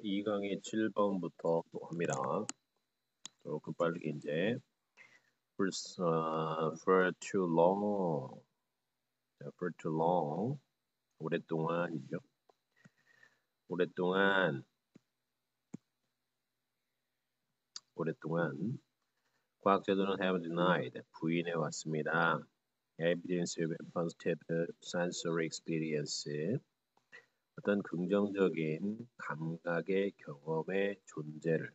2강의 7번부터 합니다. 조금 빠르게 이제 for too long, for too long, 오랫동안이죠. 오랫동안 과학자들은 have denied, 부인해 왔습니다. evidence of positive sensory experience, 어떤 긍정적인 감각의 경험의 존재를,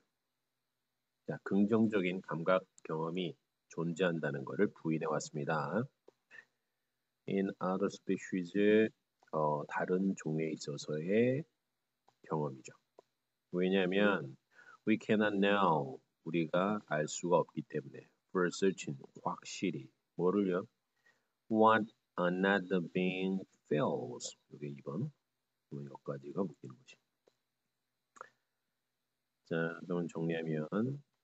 자, 긍정적인 감각 경험이 존재한다는 것을 부인해 왔습니다. In other species, 다른 종에 있어서의 경험이죠. 왜냐하면 we cannot know, 우리가 알 수가 없기 때문에 for certain, 확실히 뭐를요? What another being feels. 이게 2번. 여기까지가 묶이는 거지. 자, 그럼 정리하면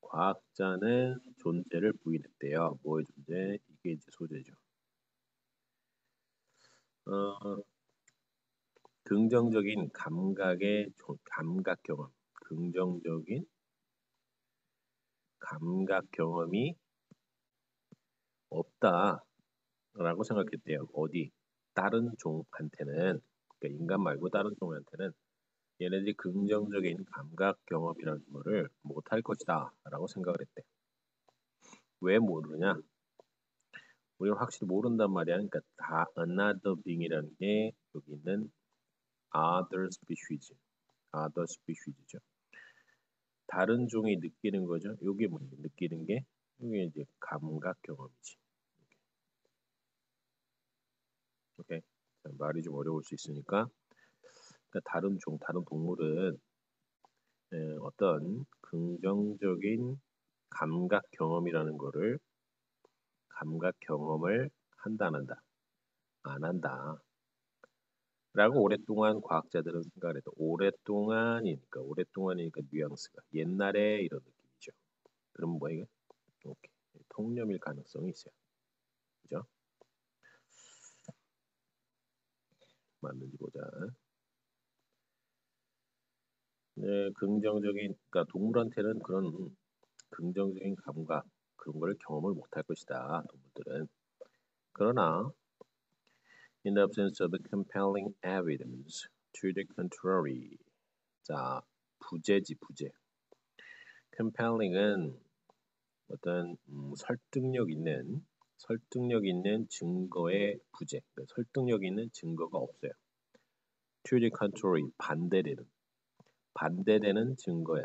과학자는 존재를 부인했대요. 뭐의 존재? 이게 이제 소재죠. 긍정적인 감각의 감각 경험, 긍정적인 감각 경험이 없다라고 생각했대요. 어디? 다른 종한테는, 그러니까 인간 말고 다른 종한테는 얘네들이 긍정적인 감각 경험이라는 거를 못할 것이다 라고 생각을 했대. 왜 모르냐? 우리가 확실히 모른단 말이야. 그러니까 다 another being이라는 게 여기 있는 other species죠. 다른 종이 느끼는 거죠. 이게 뭐냐? 느끼는 게 이게 이제 감각 경험이지. 오케이. 자, 말이 좀 어려울 수 있으니까. 그러니까 다른 종, 다른 동물은 어떤 긍정적인 감각 경험이라는 거를 감각 경험을 한다 안 한다? 안 한다. 라고 오랫동안 과학자들은 생각을 했다. 오랫동안이니까 뉘앙스가 옛날에 이런 느낌이죠. 그럼 뭐 이게? 오케이. 통념일 가능성이 있어요. 그죠? 맞는지 보자. 네, 그러니까 동물한테는 그런 긍정적인 감각 그런 걸 경험을 못할 것이다. 동물들은. 그러나 in the absence of compelling evidence to the contrary. 자, 부재지 부재. compelling은 어떤 설득력 있는 증거의 부재. 설득력 있는 증거가 없어요. to the contrary, 반대되는 증거야.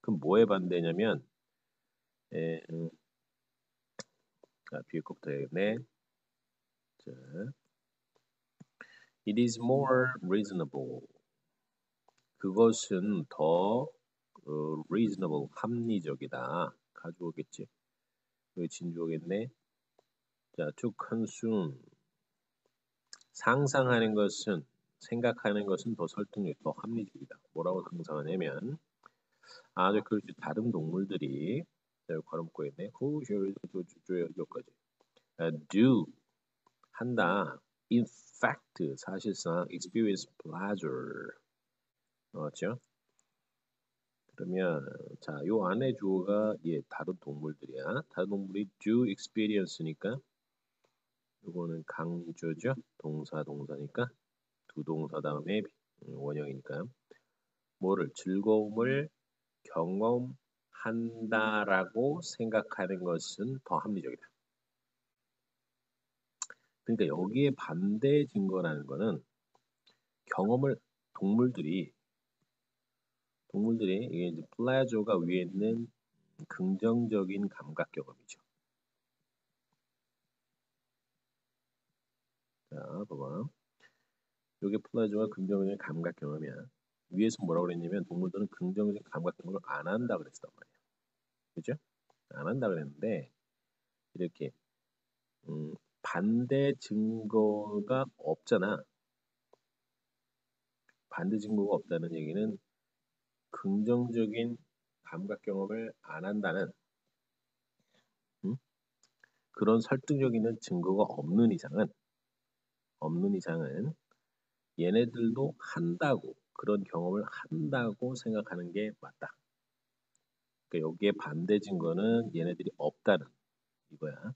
그럼 뭐에 반대냐면 비읍부터 해야겠네. 자, it is more reasonable. 그것은 더 reasonable, 합리적이다. 가져오겠지. 여기 진주오겠네. 자, to consume. 상상하는 것은, 생각하는 것은 더 설득력, 더 합리적이다. 뭐라고 상상하냐면 아주 그 다른 동물들이 걸음고 있네. 여기까지. do 한다. In fact 사실상 experience pleasure. 맞죠? 그러면 자, 요 안에 주어가 다른 동물들이야. 다른 동물이 do experience니까 요거는 강조죠. 동사니까 두 동사 다음에 원형이니까 뭐를 즐거움을 경험한다라고 생각하는 것은 더 합리적이다. 그러니까 여기에 반대 증거라는 거는 경험을 동물들이 이게 이제 플레저가 위에 있는 긍정적인 감각 경험이죠. 자, 봐봐. 이게 플레저가 긍정적인 감각 경험이야. 위에서 뭐라고 그랬냐면 동물들은 긍정적인 감각 경험을 안 한다 그랬단 말이야. 그죠? 안 한다 그랬는데 이렇게 반대 증거가 없잖아. 반대 증거가 없다는 얘기는 긍정적인 감각 경험을 안 한다는 그런 설득력 있는 증거가 없는 이상은 얘네들도 한다고 그런 경험을 한다고 생각하는 게 맞다. 그러니까 여기에 반대 증거는 얘네들이 없다는 이거야.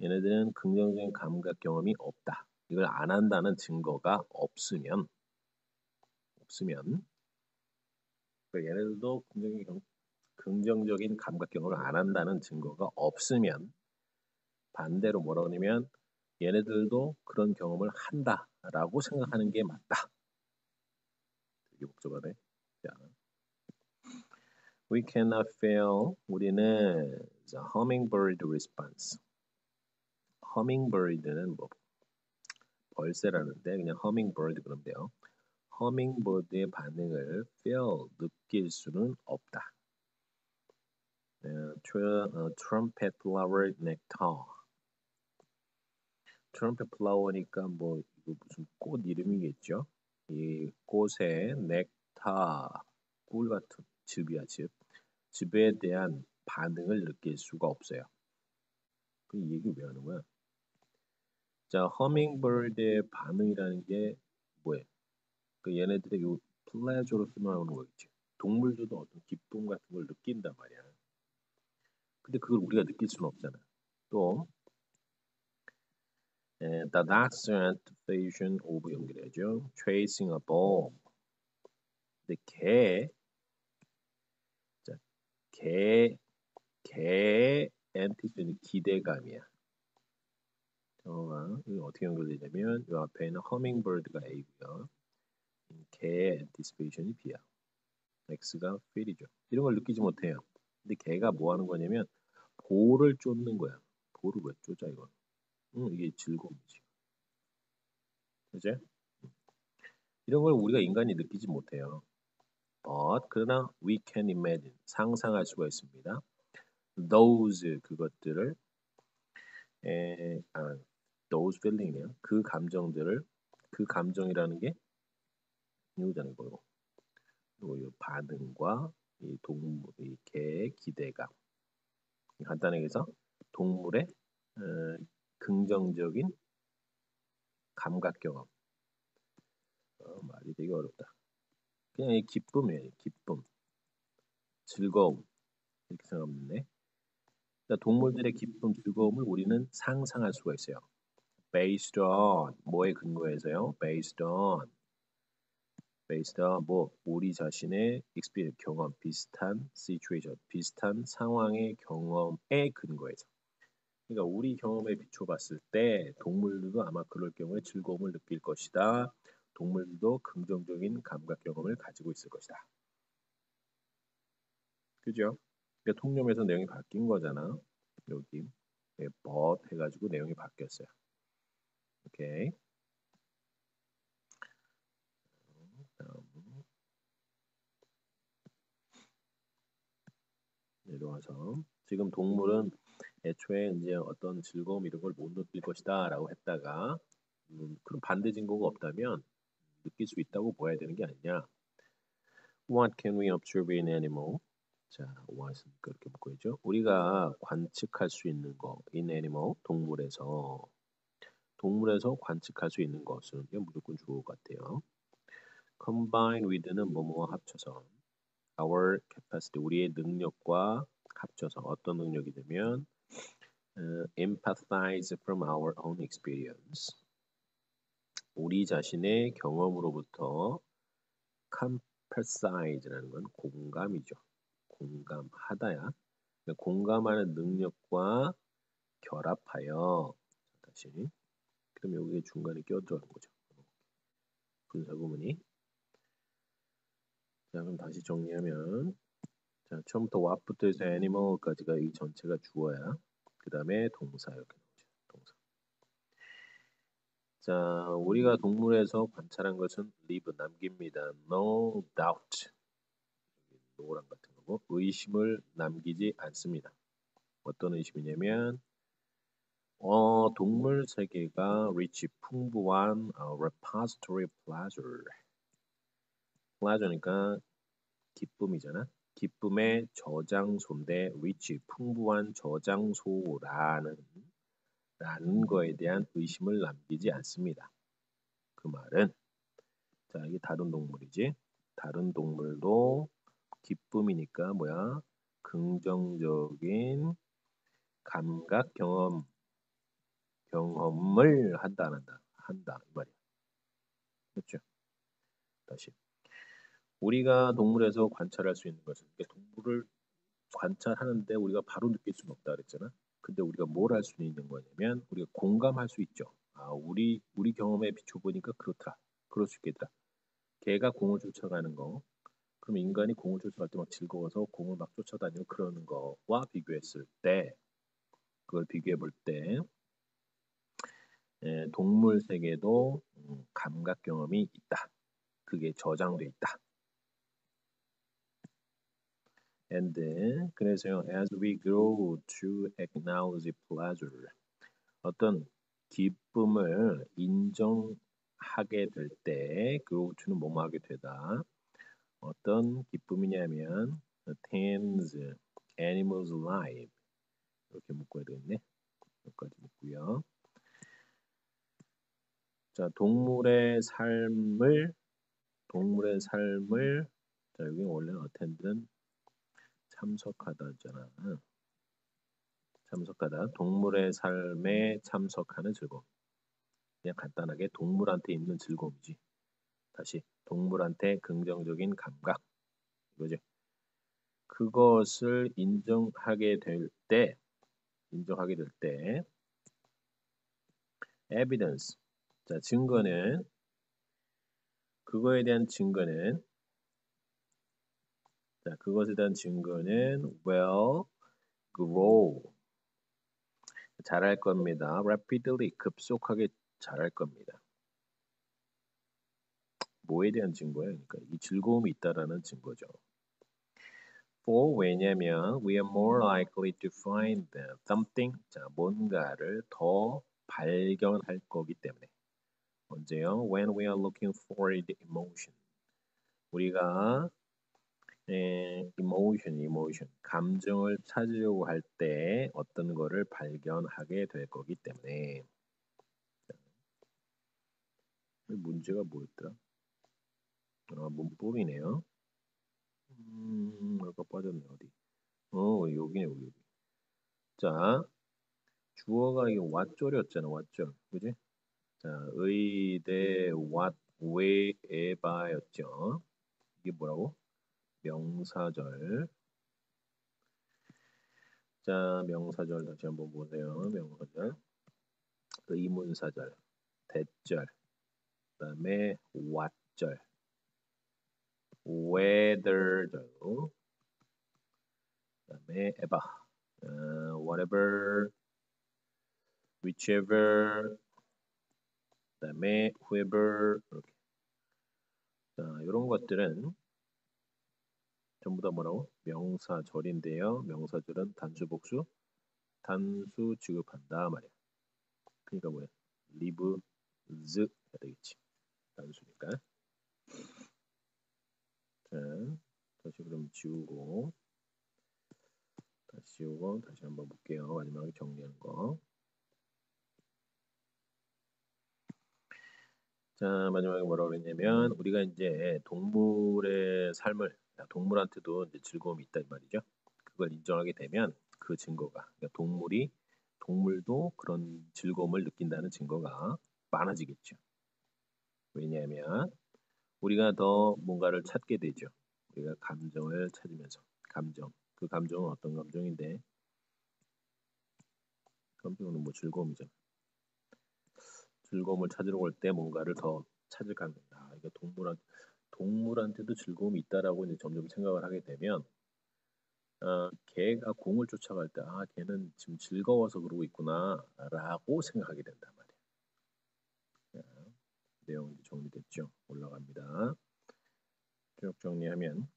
얘네들은 긍정적인 감각 경험이 없다. 이걸 안 한다는 증거가 없으면 그러니까 얘네들도 긍정적인 감각 경험을 안 한다는 증거가 없으면 반대로 뭐라고 하냐면 얘네들도 그런 경험을 한다라고 생각하는 게 맞다. 이게 복잡하네. 자, we cannot fail. 우리는 the hummingbird response. hummingbird는 뭐 벌새라는데 그냥 hummingbird 그러면 돼요. hummingbbird의 반응을 feel 느낄 수는 없다. trumpet flower nectar. 트럼펫 플라워니까 뭐 이거 무슨 꽃 이름이겠죠? 이 꽃의 넥타 꿀 같은 즙이야 즙. 즙에 대한 반응을 느낄 수가 없어요. 그 얘기 왜 하는 거야? 자, 허밍버드의 반응이라는 게 뭐예요? 그 얘네들의 요 플레저로 나오는 거겠지. 동물들도 어떤 기쁨 같은 걸 느낀단 말이야. 근데 그걸 우리가 느낄 수는 없잖아. 또 the dog's anticipation of 연결해야죠. chasing a ball. 근데 개의 anticipation 기대감이야. 이거 어떻게 연결되냐면 이 앞에 있는 hummingbbird가 A고요. 개의 anticipation이 B야. X가 feel이죠. 이런 걸 느끼지 못해요. 근데 개가 뭐 하는 거냐면 볼을 쫓는 거야. 볼을 왜 쫓아 이거? 이게 즐거움이지. 그제? 이런 걸 우리가 인간이 느끼지 못해요. 그러나 we can imagine 상상할 수가 있습니다. those 그것들을 those feeling이요. 그 감정들을 그 감정이라는 게 이거잖아요. 이거. 이 반응과 이 동물, 이 개의 기대감. 간단하게 해서 동물의 긍정적인 감각 경험. 말이 되게 어렵다. 그냥 이 기쁨이에요. 기쁨, 즐거움 이렇게 생각하면 돼. 동물들의 기쁨, 즐거움을 우리는 상상할 수가 있어요. Based on 뭐에 근거해서요? Based on 뭐 우리 자신의 experience 경험, 비슷한 situation, 비슷한 상황의 경험에 근거해서. 그러니까 우리 경험에 비춰봤을 때 동물들도 아마 그럴 경우에 즐거움을 느낄 것이다. 동물들도 긍정적인 감각 경험을 가지고 있을 것이다. 그죠? 그러니까 통념에서 내용이 바뀐 거잖아. 여기 but 해가지고 내용이 바뀌었어요. 오케이. 내려와서 지금 동물은 애초에 이제 어떤 즐거움 이런 걸 못 느낄 것이다라고 했다가 그런 반대 증거가 없다면 느낄 수 있다고 보아야 되는 게 아니냐. What can we observe in animal? 자, what은 그렇게 묶고 있죠. 우리가 관측할 수 있는 거 in animal 동물에서 관측할 수 있는 것은 무조건 좋을 것 같아요. combine with는 뭐뭐와 합쳐서 our capacity 우리의 능력과 합쳐서 어떤 능력이 되면 empathize from our own experience 우리 자신의 경험으로부터 sympathize라는 건 공감이죠. 공감하다야. 공감하는 능력과 결합하여 다시 그럼 여기에 중간에 껴들어가는 거죠. 분사구문이. 자 그럼 다시 정리하면 자 처음부터 what부터 해서 animal까지가 이 전체가 주어야 그 다음에 동사 이렇게 나오죠. 동사. 자 우리가 동물에서 관찰한 것은 leave 남깁니다. no doubt 노랑 같은 거고 의심을 남기지 않습니다. 어떤 의심이냐면 동물 세계가 rich 풍부한 repository pleasure pleasure니까 기쁨이잖아. 기쁨의 저장소인데 rich 풍부한 저장소라는 거에 대한 의심을 남기지 않습니다. 그 말은 자, 이게 다른 동물이지. 다른 동물도 기쁨이니까 뭐야? 긍정적인 감각 경험을 한다 안 한다? 한다 이 말이야. 그렇죠? 다시. 우리가 동물에서 관찰할 수 있는 것은 동물을 관찰하는데 우리가 바로 느낄 수는 없다 그랬잖아. 근데 우리가 뭘 할 수 있는 거냐면 우리가 공감할 수 있죠. 아, 우리 경험에 비춰보니까 그렇더라. 그럴 수 있겠다. 개가 공을 쫓아가는 거. 그럼 인간이 공을 쫓아갈 때 막 즐거워서 공을 막 쫓아다니고 그러는 거와 비교했을 때 그걸 비교해 볼 때 동물 세계도 감각 경험이 있다. 그게 저장돼 있다. And 그래서요, as we grow to acknowledge pleasure, 어떤 기쁨을 인정하게 될 때, grow to는 뭐뭐 하게 되다. 어떤 기쁨이냐면 attains animals life 이렇게 묶어야 되겠네. 여기까지 묶고요. 자, 동물의 삶을 자, 여기 원래는 attend는 참석하다잖아. 참석하다. 동물의 삶에 참석하는 즐거움. 그냥 간단하게 동물한테 있는 즐거움이지. 다시 동물한테 긍정적인 감각. 이거죠. 그것을 인정하게 될 때 evidence. 자, 증거는 그거에 대한 증거는 자, 그것에 대한 증거는 will grow. 자랄 겁니다. rapidly 급속하게 자랄 겁니다. 뭐에 대한 증거예요? 그러니까 이 즐거움이 있다라는 증거죠. For 왜냐면 we are more likely to find something 자, 뭔가를 더 발견할 거기 때문에 언제요? When we are looking for the emotion 우리가 emotion 감정을 찾으려고 할 때 어떤 거를 발견하게 될 거기 때문에 문제가 뭐였더라? 문법이네요. 아까 빠졌네 어디? 여기네 여기. 자, 주어가 이게 왓졸이었잖아 왓졸, 그지? 자, 의대 whatever였죠. 이게 뭐라고? 명사절. 자, 명사절 다시 한번 보세요. 명사절, 의문사절, 대절, 그다음에 what절, whether절, 그다음에 ever, whatever, whichever, 그다음에 whoever 이렇게. 자, 이런 것들은 전부 다 뭐라고? 명사절인데요. 명사절은 단수 복수, 단수 취급한다 말이야. 그러니까 뭐야? live, 해야 되겠지. 단수니까. 자, 다시 그럼 지우고 다시 한번 볼게요. 마지막에 정리하는 거. 자, 마지막에 뭐라고 그랬냐면 우리가 이제 동물의 삶을 동물한테도 이제 즐거움이 있다 이 말이죠. 그걸 인정하게 되면 그 증거가 그러니까 동물도 그런 즐거움을 느낀다는 증거가 많아지겠죠. 왜냐하면 우리가 더 뭔가를 찾게 되죠. 우리가 감정을 찾으면서 그 감정은 어떤 감정인데 감정은 뭐 즐거움이죠. 즐거움을 찾으러 올 때 뭔가를 더 찾을 가능. 이거 동물한테도 즐거움이 있다라고 이제 점점 생각을 하게 되면 개가 공을 쫓아갈 때 걔는 지금 즐거워서 그러고 있구나라고 생각하게 된단 말이에요. 자, 내용이 정리됐죠? 올라갑니다. 쭉 정리하면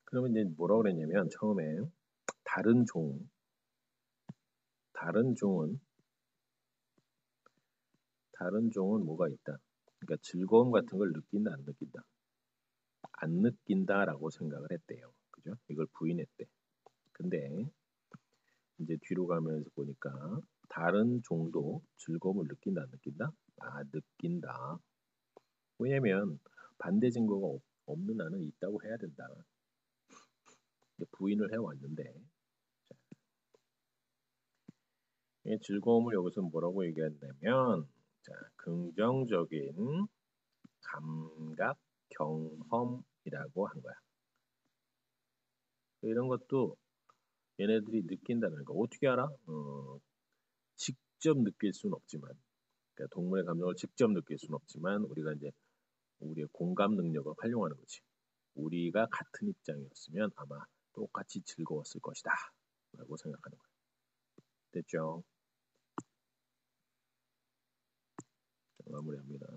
그러면 이제 뭐라고 그랬냐면 처음에 다른 종은 뭐가 있다. 그러니까 즐거움 같은 걸 느낀다 안 느낀다. 안 느낀다라고 생각을 했대요. 그죠? 이걸 부인했대. 근데 이제 뒤로 가면서 보니까 다른 종도 즐거움을 느낀다, 안 느낀다? 아, 느낀다. 왜냐면 반대 증거가 없는 한은 있다고 해야 된다. 부인을 해왔는데 이 즐거움을 여기서 뭐라고 얘기했냐면 자, 긍정적인 감각 경험이라고 한 거야. 이런 것도 얘네들이 느낀다는 거. 어떻게 알아? 직접 느낄 수는 없지만, 그러니까 동물의 감정을 직접 느낄 수는 없지만 우리가 이제 우리의 공감 능력을 활용하는 거지. 우리가 같은 입장이었으면 아마 똑같이 즐거웠을 것이다 라고 생각하는 거야. 됐죠? 마무리합니다.